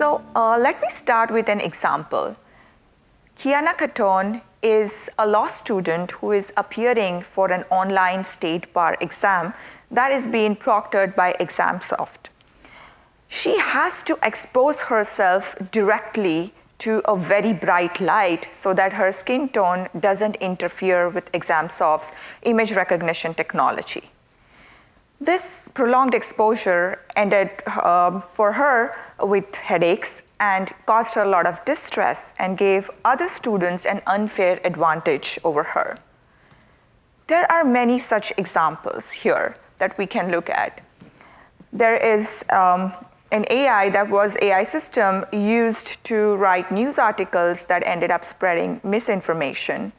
Let me start with an example. Kiana Katon is a law student who is appearing for an online state bar exam that is being proctored by ExamSoft. She has to expose herself directly to a very bright light so that her skin tone doesn't interfere with ExamSoft's image recognition technology. This prolonged exposure ended for her with headaches and caused her a lot of distress and gave other students an unfair advantage over her. There are many such examples here that we can look at. There is an AI system used to write news articles that ended up spreading misinformation.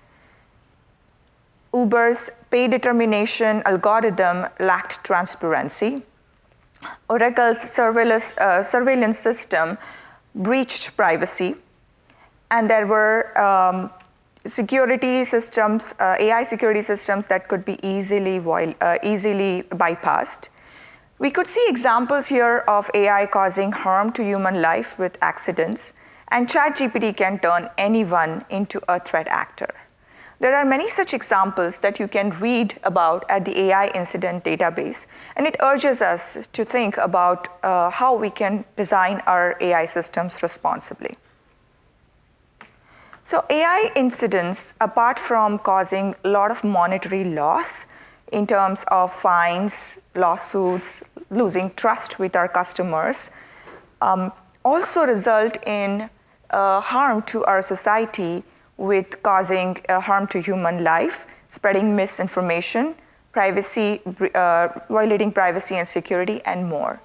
Uber's pay determination algorithm lacked transparency. Oracle's surveillance system breached privacy. And there were security systems, AI security systems that could be easily bypassed. We could see examples here of AI causing harm to human life with accidents, and ChatGPT can turn anyone into a threat actor. There are many such examples that you can read about at the AI incident database, and it urges us to think about how we can design our AI systems responsibly. So AI incidents, apart from causing a lot of monetary loss in terms of fines, lawsuits, losing trust with our customers, also result in harm to our society with causing harm to human life, spreading misinformation, violating privacy and security, and more.